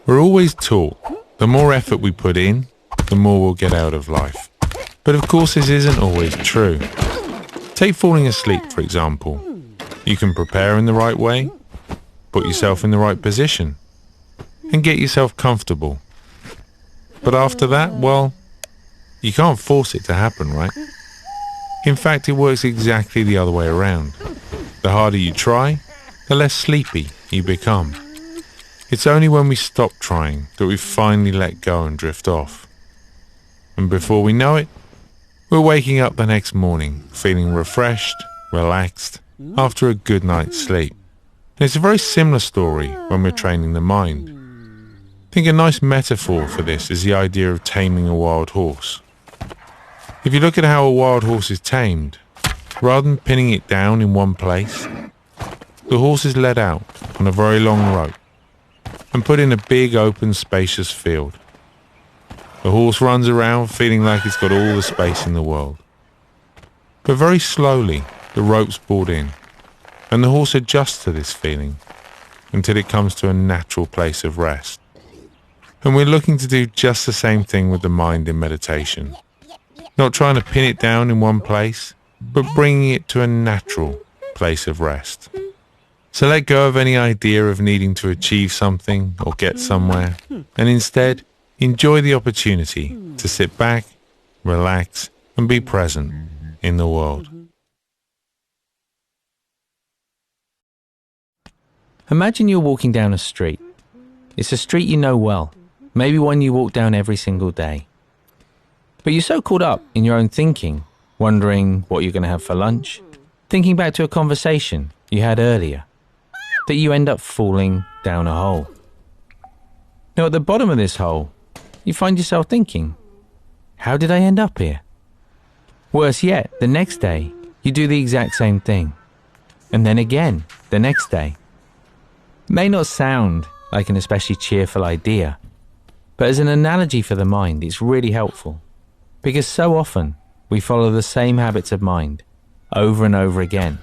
We're always taught the more effort we put in, the more we'll get out of life. But of course this isn't always true. Take falling asleep, for example. You can prepare in the right way, put yourself in the right position, and get yourself comfortable. But after that, well, you can't force it to happen, right? In fact, it works exactly the other way around. The harder you try, the less sleepy you become. It's only when we stop trying that we finally let go and drift off. And before we know it, we're waking up the next morning feeling refreshed, relaxed, after a good night's sleep. And it's a very similar story when we're training the mind. I think a nice metaphor for this is the idea of taming a wild horse. If you look at how a wild horse is tamed, rather than pinning it down in one place, the horse is led out on a very long rope and put in a big open spacious field. The horse runs around feeling like it's got all the space in the world. But very slowly the rope's pulled in and the horse adjusts to this feeling until it comes to a natural place of rest. And we're looking to do just the same thing with the mind in meditation. Not trying to pin it down in one place, but bringing it to a natural place of rest. So let go of any idea of needing to achieve something or get somewhere, and instead enjoy the opportunity to sit back, relax, and be present in the world. Imagine you're walking down a street. It's a street you know well, maybe one you walk down every single day. But you're so caught up in your own thinking, wondering what you're going to have for lunch, thinking back to a conversation you had earlier, that you end up falling down a hole. Now at the bottom of this hole, you find yourself thinking, how did I end up here? Worse yet, the next day, you do the exact same thing. And then again, the next day. It may not sound like an especially cheerful idea, but as an analogy for the mind, it's really helpful. Because so often, we follow the same habits of mind, over and over again.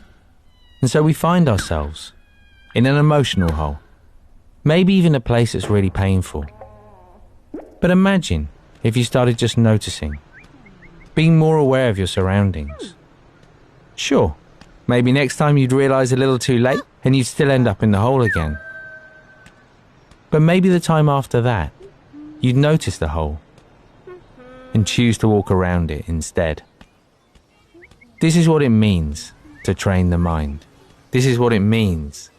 And so we find ourselves in an emotional hole, maybe even a place that's really painful. But imagine if you started just noticing, being more aware of your surroundings. Sure, maybe next time you'd realize a little too late and you'd still end up in the hole again. But maybe the time after that, you'd notice the hole and choose to walk around it instead. This is what it means to train the mind. This is what it means